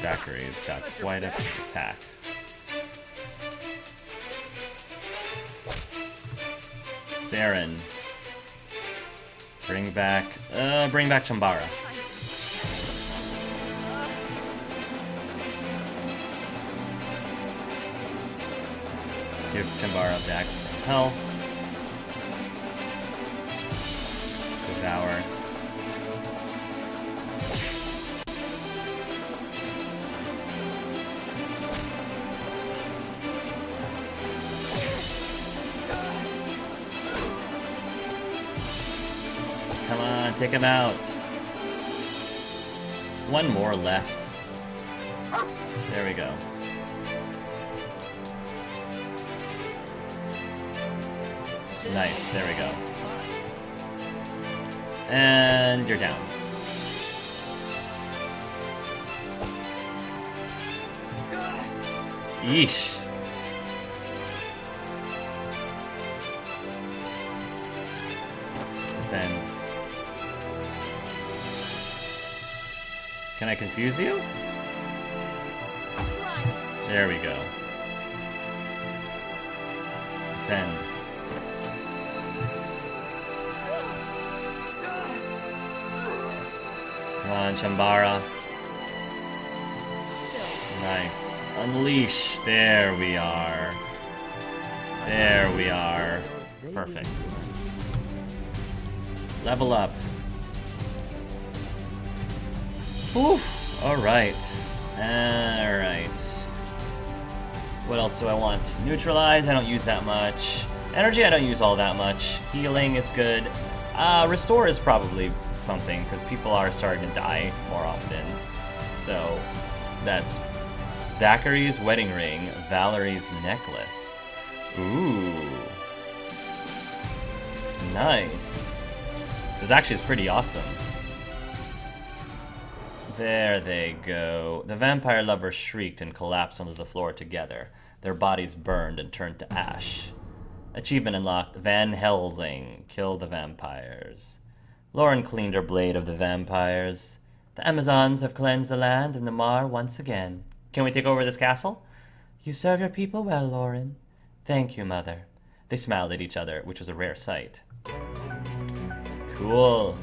Zachary's got quite a attack. Saren. Bring back Chambara. Give Chambara back some health. Devour. Come on, take him out. One more left. There we go. Nice, there we go. And you're down. Yeesh. Defend. Can I confuse you? There we go. Defend. Come on, Chambara. Nice. Unleash. There we are. There we are. Perfect. Level up. Whew. Alright. Alright. What else do I want? Neutralize, I don't use that much. Energy, I don't use all that much. Healing is good. Restore is probably something, because people are starting to die more often. So, that's Zachary's wedding ring, Valerie's necklace. Ooh. Nice. This actually is pretty awesome. There they go. The vampire lovers shrieked and collapsed onto the floor together. Their bodies burned and turned to ash. Achievement unlocked. Van Helsing. Kill the vampires. Loren cleaned her blade of the vampires. The Amazons have cleansed the land of Namar once again. Can we take over this castle? You serve your people well, Loren. Thank you, Mother. They smiled at each other, which was a rare sight. Cool.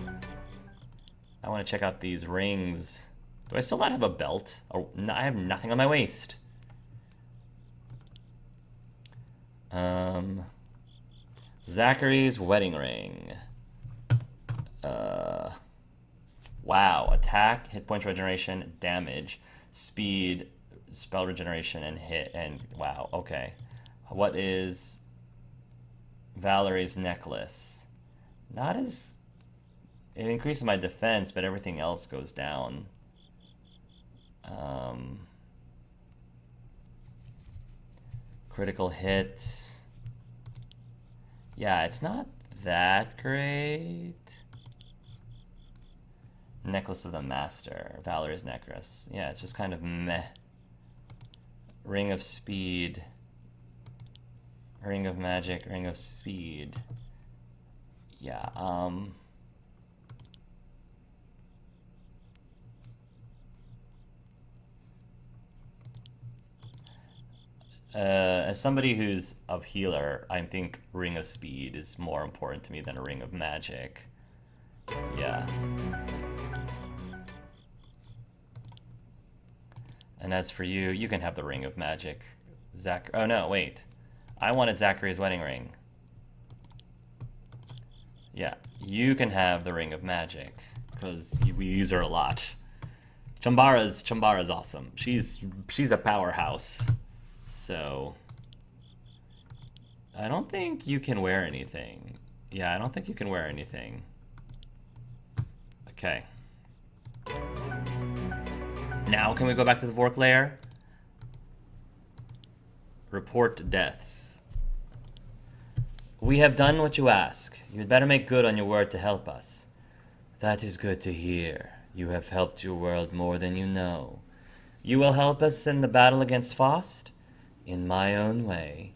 I want to check out these rings. Do I still not have a belt? Oh, no, I have nothing on my waist. Zachary's wedding ring. Wow. Attack, hit point regeneration, damage, speed, spell regeneration, and hit. And wow. Okay. What is Valerie's necklace? Not as... It increases my defense, but everything else goes down. Critical hit. Yeah, it's not that great. Necklace of the Master. Valerie's necklace. Yeah, it's just kind of meh. Ring of Speed. Ring of Magic. Ring of Speed. Yeah, as somebody who's a healer, I think Ring of Speed is more important to me than a Ring of Magic. Yeah. And as for you, you can have the Ring of Magic. Oh no, wait. I wanted Zachary's wedding ring. Yeah, you can have the Ring of Magic, because we use her a lot. Chambara's awesome. She's a powerhouse. So, I don't think you can wear anything. Yeah, I don't think you can wear anything. Okay. Now, can we go back to the Vork lair? Report deaths. We have done what you ask. You had better make good on your word to help us. That is good to hear. You have helped your world more than you know. You will help us in the battle against Faust? In my own way.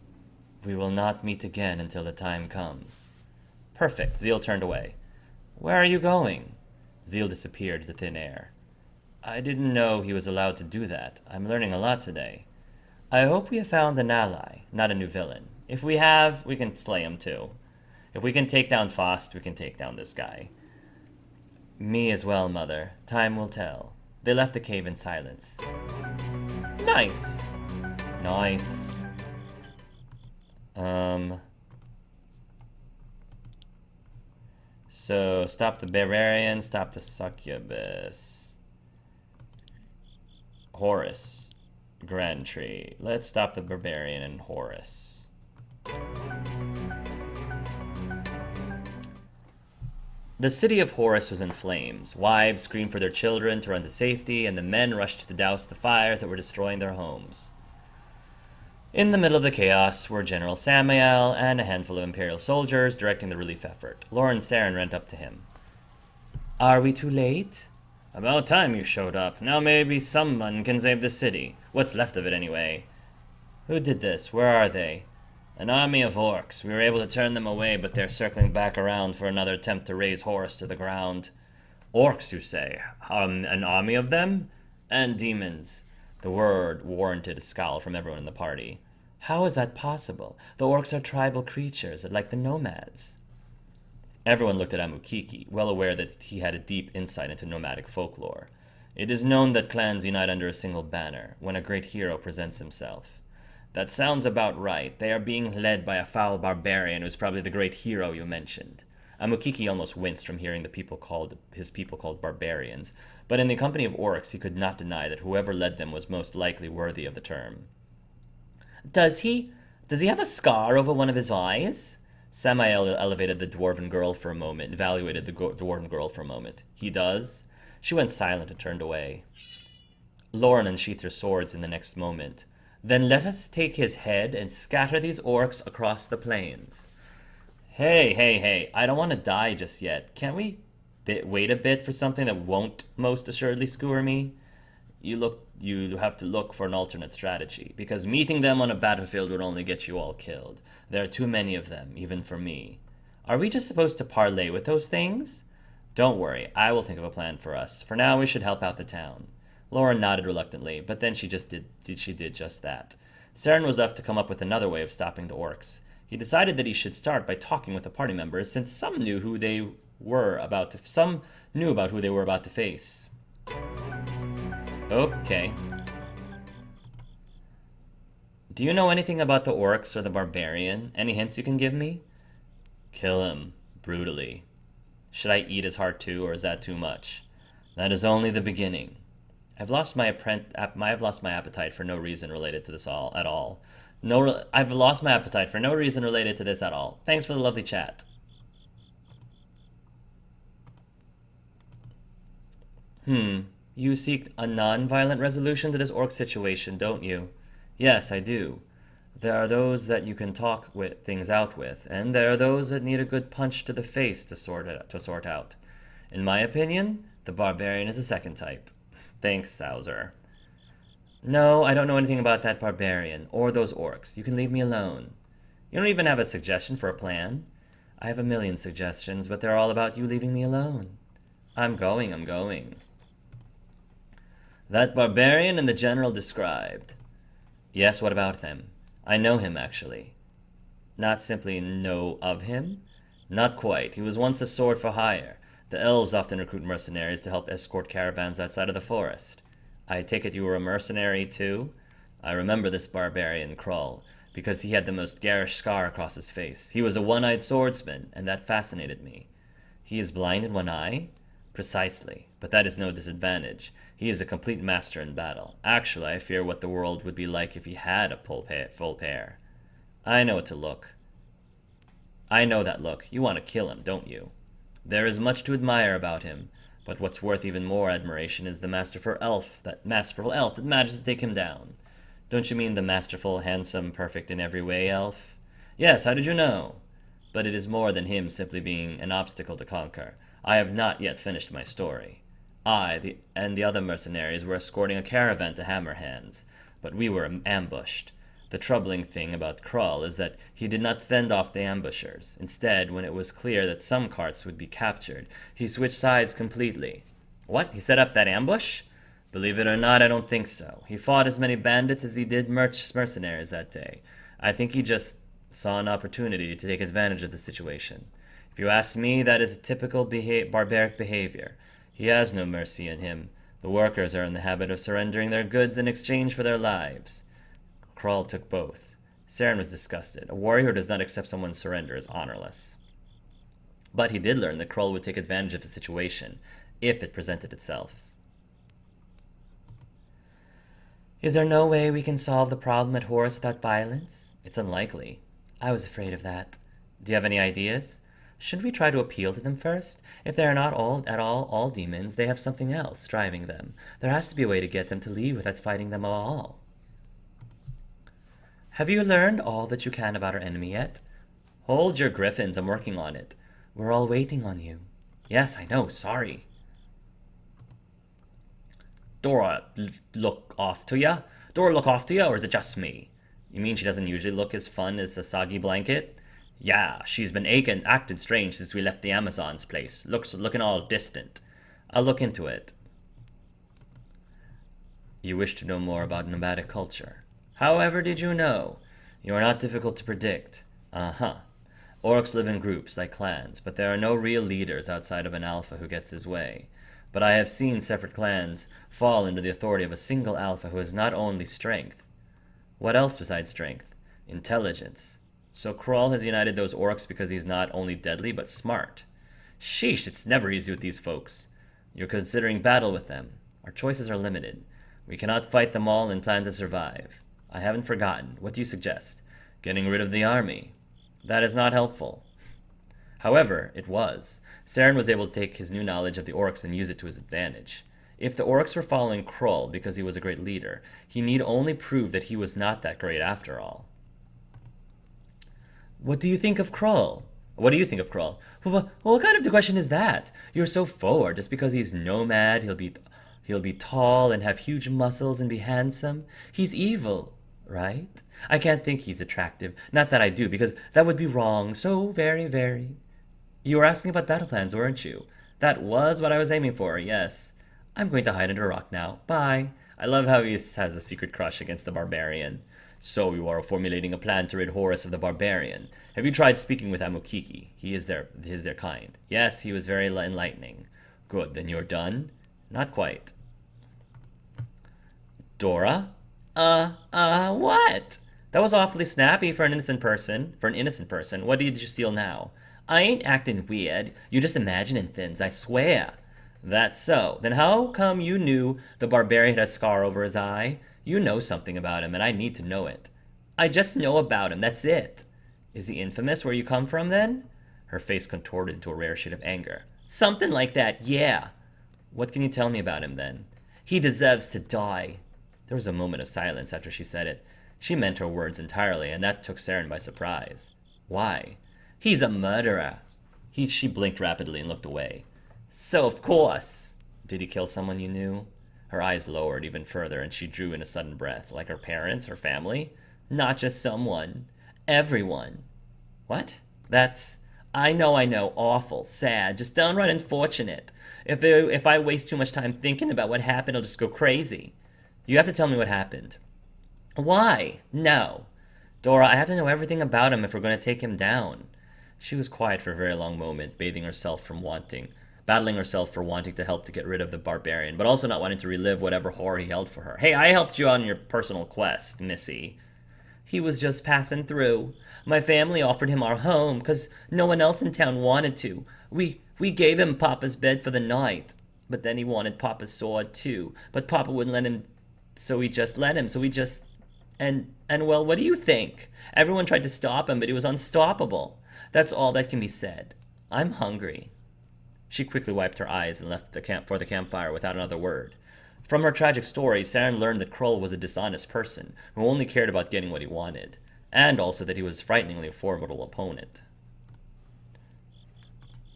We will not meet again until the time comes. Perfect. Zeal turned away. Where are you going? Zeal disappeared into thin air. I didn't know he was allowed to do that. I'm learning a lot today. I hope we have found an ally, not a new villain. If we have, we can slay him too. If we can take down Faust, we can take down this guy. Me as well, Mother. Time will tell. They left the cave in silence. Nice. Nice. So, stop the barbarian, stop the succubus. Horus. Grand Tree. Let's stop the barbarian and Horus. The city of Horus was in flames. Wives screamed for their children to run to safety, and the men rushed to douse the fires that were destroying their homes. In the middle of the chaos were General Samael and a handful of Imperial soldiers directing the relief effort. Loren Saren ran up to him. Are we too late? About time you showed up. Now maybe someone can save the city. What's left of it, anyway. Who did this? Where are they? An army of orcs. We were able to turn them away, but they're circling back around for another attempt to raise Horus to the ground. Orcs, you say? An army of them? And demons. The word warranted a scowl from everyone in the party. How is that possible? The orcs are tribal creatures, like the nomads. Everyone looked at Amukiki, well aware that he had a deep insight into nomadic folklore. It is known that clans unite under a single banner, when a great hero presents himself. That sounds about right. They are being led by a foul barbarian who's probably the great hero you mentioned. Amukiki almost winced from hearing his people called barbarians, but in the company of orcs he could not deny that whoever led them was most likely worthy of the term. Does he? Does he have a scar over one of his eyes? Samael elevated the dwarven girl for a moment, evaluated the dwarven girl for a moment. He does? She went silent and turned away. Loren unsheathed her swords in the next moment. Then let us take his head and scatter these orcs across the plains. Hey, I don't want to die just yet. Can't we wait a bit for something that won't most assuredly skewer me? You have to look for an alternate strategy, because meeting them on a battlefield would only get you all killed. There are too many of them, even for me. Are we just supposed to parley with those things? Don't worry, I will think of a plan for us. For now, we should help out the town. Loren nodded reluctantly, but then she did just that. Saren was left to come up with another way of stopping the orcs. He decided that he should start by talking with the party members, since some knew about who they were about to face. Okay. Do you know anything about the orcs or the barbarian? Any hints you can give me? Kill him, brutally. Should I eat his heart too, or is that too much? That is only the beginning. I've lost my appetite for no reason related to this at all. I've lost my appetite for no reason related to this at all. Thanks for the lovely chat. You seek a non-violent resolution to this orc situation, don't you? Yes, I do. There are those that you can talk things out with, and there are those that need a good punch to the face to sort out. In my opinion, the barbarian is the second type. Thanks, Sauser. No, I don't know anything about that barbarian, or those orcs. You can leave me alone. You don't even have a suggestion for a plan? I have a million suggestions, but they're all about you leaving me alone. I'm going. That barbarian and the general described. Yes, what about them? I know him, actually. Not simply know of him? Not quite. He was once a sword for hire. The elves often recruit mercenaries to help escort caravans outside of the forest. I take it you were a mercenary, too? I remember this barbarian, Krull, because he had the most garish scar across his face. He was a one-eyed swordsman, and that fascinated me. He is blind in one eye? Precisely, but that is no disadvantage. He is a complete master in battle. Actually, I fear what the world would be like if he had a full pair. I know it to look. I know that look. You want to kill him, don't you? There is much to admire about him, but what's worth even more admiration is the masterful elf that manages to take him down. Don't you mean the masterful, handsome, perfect in every way elf? Yes, how did you know? But it is more than him simply being an obstacle to conquer. I have not yet finished my story. And the other mercenaries were escorting a caravan to Hammerhands, but we were ambushed. The troubling thing about Krull is that he did not fend off the ambushers. Instead, when it was clear that some carts would be captured, he switched sides completely. What? He set up that ambush? Believe it or not, I don't think so. He fought as many bandits as he did mercenaries that day. I think he just saw an opportunity to take advantage of the situation. If you ask me, that is a typical barbaric behavior. He has no mercy in him. The workers are in the habit of surrendering their goods in exchange for their lives. Krull took both. Saren was disgusted. A warrior who does not accept someone's surrender is honorless. But he did learn that Krull would take advantage of the situation, if it presented itself. Is there no way we can solve the problem at Horus without violence? It's unlikely. I was afraid of that. Do you have any ideas? Shouldn't we try to appeal to them first? If they are not all demons, they have something else driving them. There has to be a way to get them to leave without fighting them at all. Have you learned all that you can about our enemy yet? Hold your griffins, I'm working on it. We're all waiting on you. Yes, I know, sorry. Dora look off to ya? Dora look off to ya, or is it just me? You mean she doesn't usually look as fun as a soggy blanket? Yeah, she's been acting strange since we left the Amazon's place. Looking all distant. I'll look into it. You wish to know more about nomadic culture. However did you know? You are not difficult to predict. Uh-huh. Orcs live in groups, like clans, but there are no real leaders outside of an alpha who gets his way. But I have seen separate clans fall under the authority of a single alpha who has not only strength. What else besides strength? Intelligence. So Krull has united those orcs because he's not only deadly, but smart. Sheesh, it's never easy with these folks. You're considering battle with them. Our choices are limited. We cannot fight them all and plan to survive. I haven't forgotten. What do you suggest? Getting rid of the army. That is not helpful. However, it was. Saren was able to take his new knowledge of the orcs and use it to his advantage. If the orcs were following Krull because he was a great leader, he need only prove that he was not that great after all. What do you think of Krull? What do you think of Krull? What kind of question is that? You're so forward. Just because he's nomad, he'll be tall and have huge muscles and be handsome. He's evil, right? I can't think he's attractive. Not that I do, because that would be wrong. So very, very. You were asking about battle plans, weren't you? That was what I was aiming for, yes. I'm going to hide under a rock now. Bye. I love how he has a secret crush against the barbarian. So you are formulating a plan to rid Horus of the barbarian. Have you tried speaking with Amukiki? He is their kind. Yes, he was very enlightening. Good, then you're done? Not quite. Dora? What? That was awfully snappy for an innocent person. What did you steal now? I ain't acting weird. You just imagining things, I swear. That's so. Then how come you knew the barbarian had a scar over his eye? You know something about him, and I need to know it. I just know about him, that's it. Is he infamous where you come from, then? Her face contorted into a rare shade of anger. Something like that, yeah. What can you tell me about him, then? He deserves to die. There was a moment of silence after she said it. She meant her words entirely, and that took Saren by surprise. Why? He's a murderer. She blinked rapidly and looked away. So, of course. Did he kill someone you knew? Her eyes lowered even further, and she drew in a sudden breath. Like her parents, her family? Not just someone. Everyone. What? That's... I know, awful, sad, just downright unfortunate. If I waste too much time thinking about what happened, I'll just go crazy. You have to tell me what happened. Why? No. Dora, I have to know everything about him if we're going to take him down. She was quiet for a very long moment, battling herself for wanting to help to get rid of the barbarian, but also not wanting to relive whatever horror he held for her. Hey, I helped you on your personal quest, Missy. He was just passing through. My family offered him our home, 'cause no one else in town wanted to. We gave him Papa's bed for the night. But then he wanted Papa's sword, too. But Papa wouldn't let him, so we just let him. And well, what do you think? Everyone tried to stop him, but he was unstoppable. That's all that can be said. I'm hungry. She quickly wiped her eyes and left for the campfire without another word. From her tragic story, Saren learned that Krull was a dishonest person who only cared about getting what he wanted, and also that he was a frighteningly formidable opponent.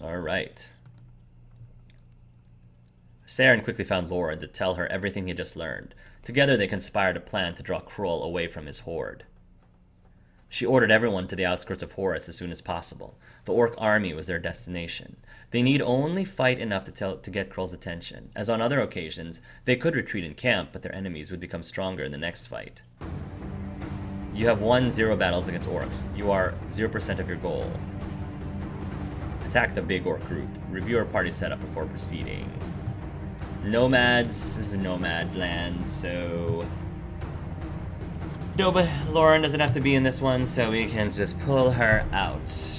Alright. Saren quickly found Loren to tell her everything he had just learned. Together they conspired a plan to draw Krull away from his horde. She ordered everyone to the outskirts of Horus as soon as possible. The orc army was their destination. They need only fight enough to get Krull's attention. As on other occasions, they could retreat in camp, but their enemies would become stronger in the next fight. You have won 0 battles against orcs. You are 0% of your goal. Attack the big orc group. Review our party setup before proceeding. Nomads. This is nomad land, so... No, but Loren doesn't have to be in this one, so we can just pull her out.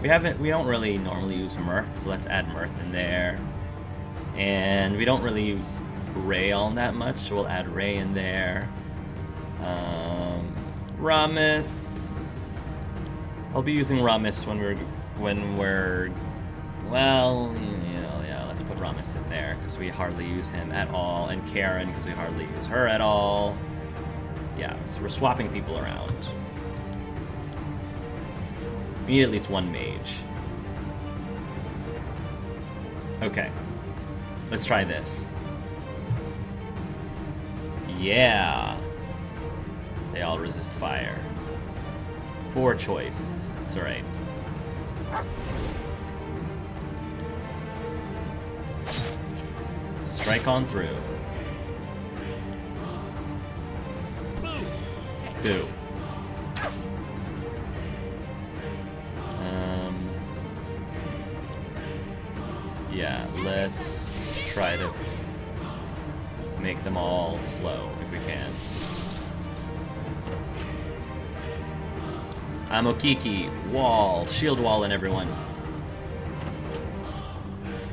We don't really normally use Mirth, so let's add Mirth in there. And we don't really use Ray all that much, so we'll add Ray in there. Ramis. I'll be using Ramis when we're well, you know, yeah, let's put Ramis in there because we hardly use him at all, and Karen because we hardly use her at all. Yeah, so we're swapping people around. We need at least one mage. Okay. Let's try this. Yeah. They all resist fire. Poor choice. It's alright. Strike on through. Boo. Yeah, let's try to make them all slow if we can. Amukiki, wall, shield wall, and everyone.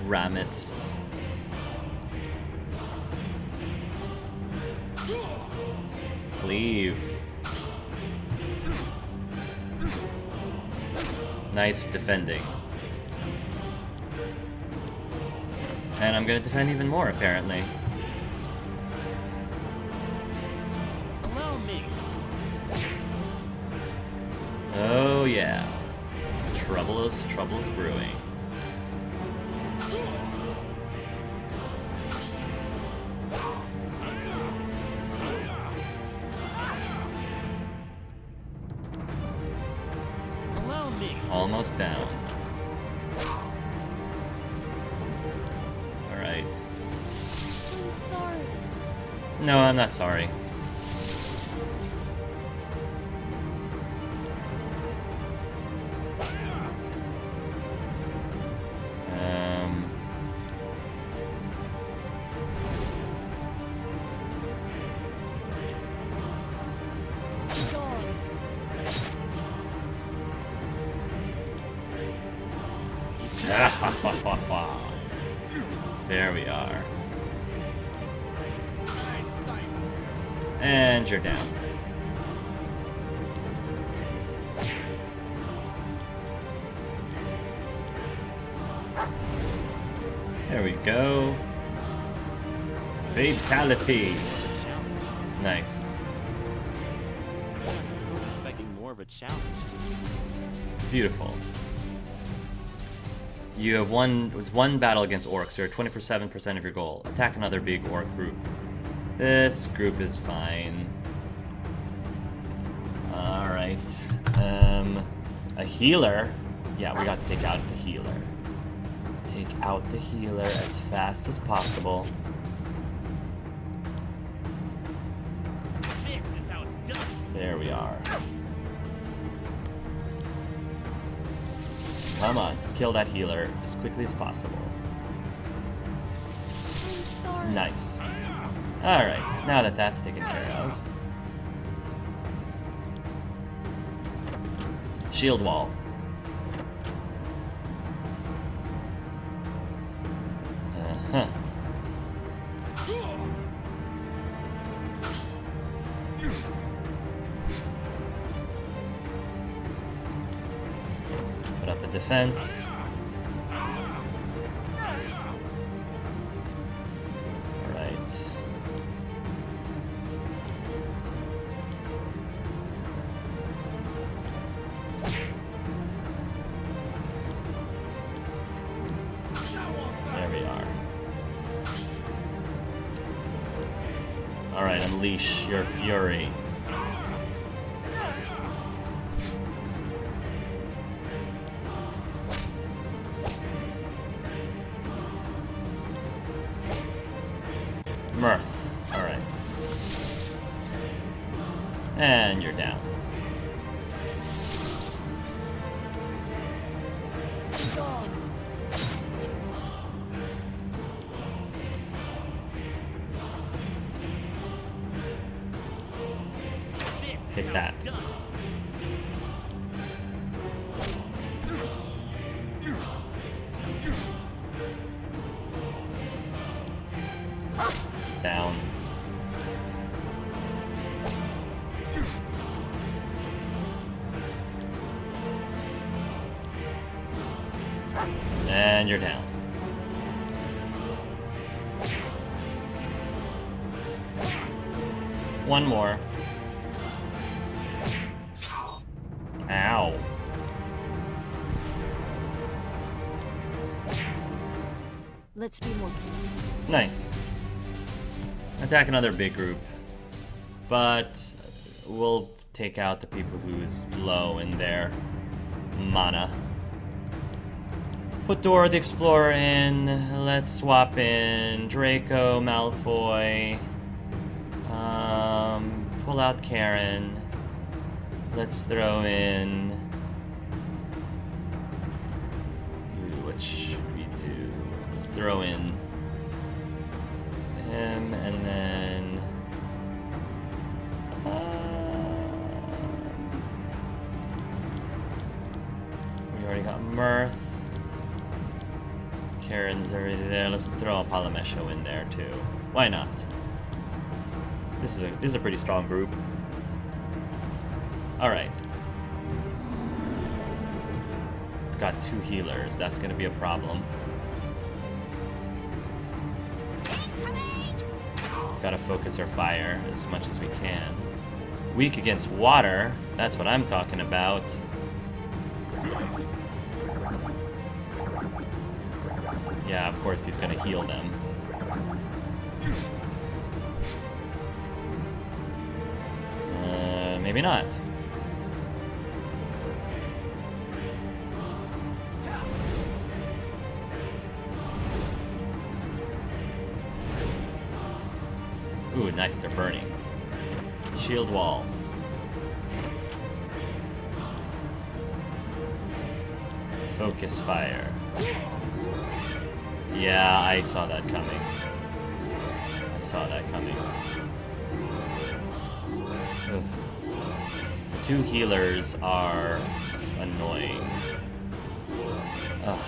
Ramis. Cleave. Nice defending. And I'm gonna defend even more, apparently. Allow me. Oh yeah. Trouble is brewing. Allow me. Almost down. Alright. I'm sorry. No, I'm not sorry. There we are. And you're down. There we go. Fatality. Nice. I was expecting more of a challenge. Beautiful. You have one battle against orcs. You're at 27% of your goal. Attack another big orc group. This group is fine. Alright. A healer? Yeah, we got to take out the healer. Take out the healer as fast as possible. This is how it's done. There we are. Come on, kill that healer as quickly as possible. I'm sorry. Nice. Alright, now that that's taken care of. Shield wall. Uh-huh. Put up a defense. Alright. There we are. Unleash your fury. Mirth. Alright. And you're down. Hit that. Down. And you're down. One more. Ow. Let's be more careful. Nice. Attack another big group. But we'll take out the people who's low in their mana. Put Dora the Explorer in. Let's swap in Draco, Malfoy. Pull out Karen. Let's throw in... Dude, what should we do? Let's throw in him, and then... we already got Mirth. Karen's already there. Let's throw a Palamesho in there too. Why not? This is a pretty strong group. Alright. Got 2 healers. That's gonna be a problem. Gotta focus our fire as much as we can. Weak against water. That's what I'm talking about. Yeah, of course he's gonna heal them. Maybe not. Ooh, nice, they're burning. Shield wall. Focus fire. Yeah, I saw that coming. I saw that coming. Ugh. 2 healers are annoying. Ugh.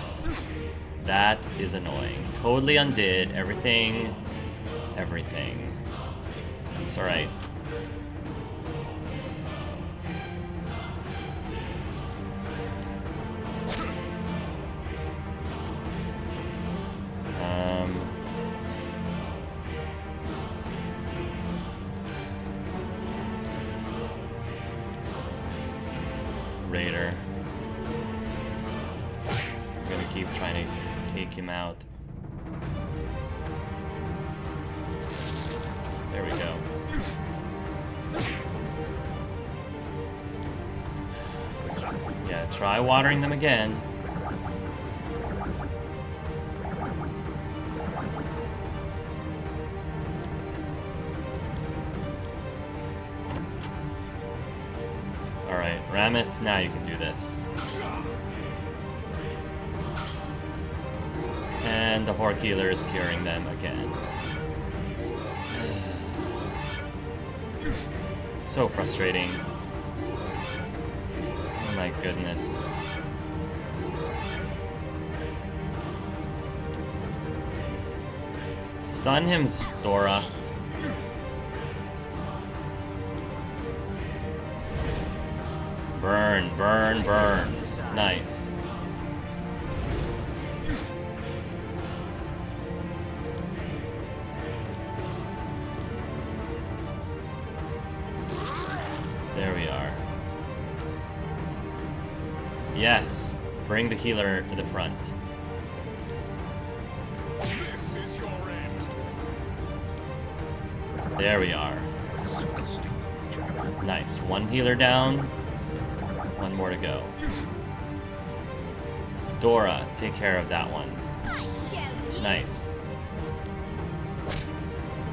That is annoying. Totally undid everything. Everything. It's alright. Raider. I'm gonna keep trying to take him out. There we go. Yeah, try watering them again. Alright, Ramus, now you can do this. And the Horde Healer is curing them again. So frustrating. Oh my goodness. Stun him, Dora. Burn, burn, burn. Nice. There we are. Yes. Bring the healer to the front. This is your end. There we are. Nice. One healer down. One more to go. Dora, take care of that one. Nice.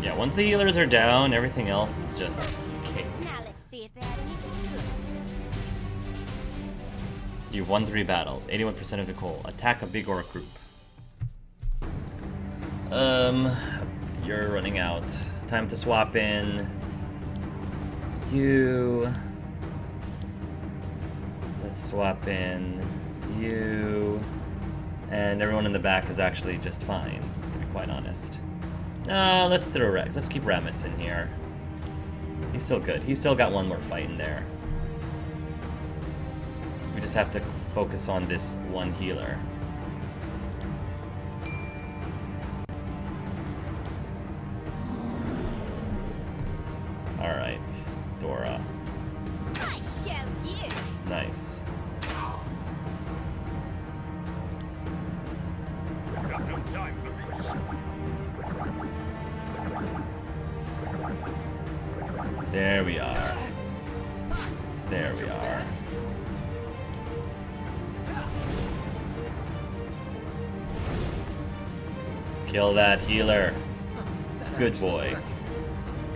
Yeah, once the healers are down, everything else is just cake. Now let's see if they had anything good. You've won 3 battles, 81% of the coal. Attack a big orc group. You're running out. Time to swap in. You. Let's swap in you. And everyone in the back is actually just fine, to be quite honest. No, let's throw Rex. Let's keep Ramus in here. He's still good. He's still got one more fight in there. We just have to focus on this one healer. Alright, Dora. I shall you. Nice. Got no time for this. There we are. There we are. Kill that healer. Good boy.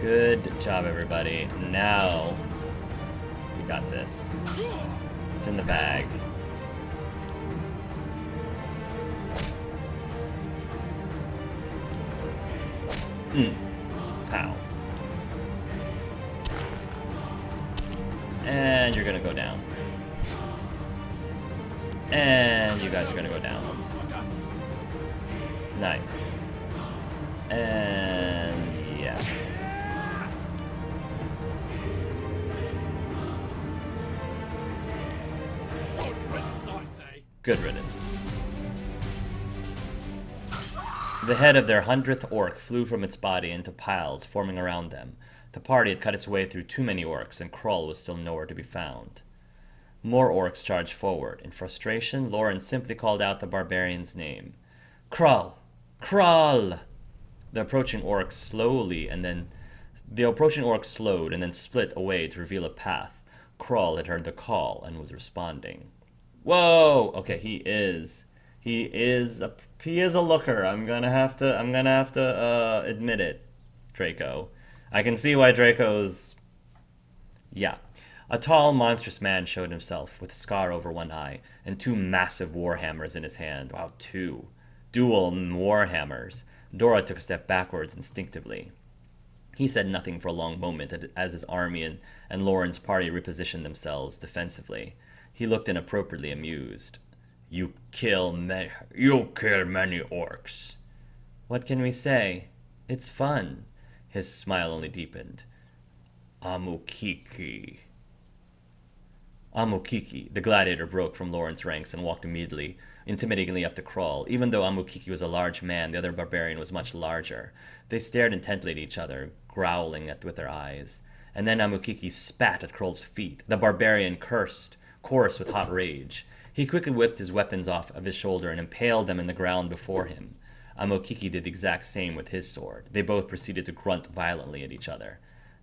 Good job, everybody. Now, we got this. It's in the bag. Pow. And you're gonna go down. And you guys are gonna go down. Nice. And yeah. Good riddance. The head of their 100th orc flew from its body into piles forming around them. The party had cut its way through too many orcs, and Krull was still nowhere to be found. More orcs charged forward. In frustration, Loren simply called out the barbarian's name. Krull! Krull! The approaching orcs slowed and then split away to reveal a path. Krull had heard the call and was responding. Whoa! Okay, he is a looker. I'm gonna have to admit it, Draco. I can see why Draco's... Yeah. A tall, monstrous man showed himself, with a scar over one eye, and 2 massive warhammers in his hand. Wow, 2. Dual warhammers. Dora took a step backwards instinctively. He said nothing for a long moment as his army and Loren's party repositioned themselves defensively. He looked inappropriately amused. You kill many orcs. What can we say? It's fun. His smile only deepened. Amukiki. Amukiki, the gladiator, broke from Loren's ranks and walked intimidatingly up to Krull. Even though Amukiki was a large man, the other barbarian was much larger. They stared intently at each other, growling with their eyes. And then Amukiki spat at Krull's feet. The barbarian chorused with hot rage. He quickly whipped his weapons off of his shoulder and impaled them in the ground before him. Amukiki did the exact same with his sword. They both proceeded to grunt violently at each other.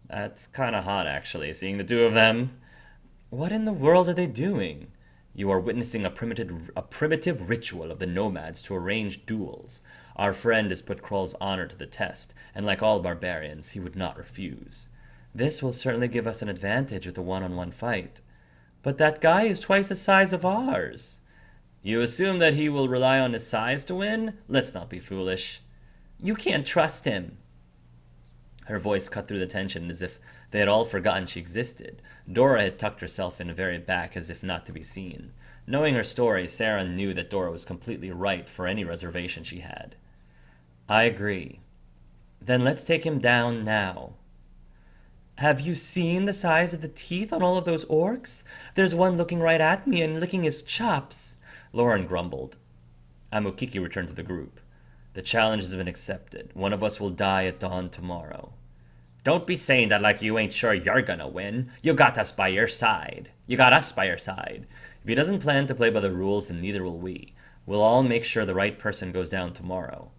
That's kind of hot, actually, seeing the 2 of them. What in the world are they doing? You are witnessing a primitive ritual of the nomads to arrange duels. Our friend has put Krull's honor to the test, and like all barbarians, he would not refuse. This will certainly give us an advantage with a one-on-one fight. But that guy is twice the size of ours. You assume that he will rely on his size to win? Let's not be foolish. You can't trust him. Her voice cut through the tension as if they had all forgotten she existed. Dora had tucked herself in the very back as if not to be seen. Knowing her story, Sarah knew that Dora was completely right for any reservation she had. I agree. Then let's take him down now. Have you seen the size of the teeth on all of those orcs? There's one looking right at me and licking his chops. Loren grumbled. Amukiki returned to the group. The challenge has been accepted. One of us will die at dawn tomorrow. Don't be saying that like you ain't sure you're gonna win. You got us by your side. If he doesn't plan to play by the rules, then neither will we. We'll all make sure the right person goes down tomorrow.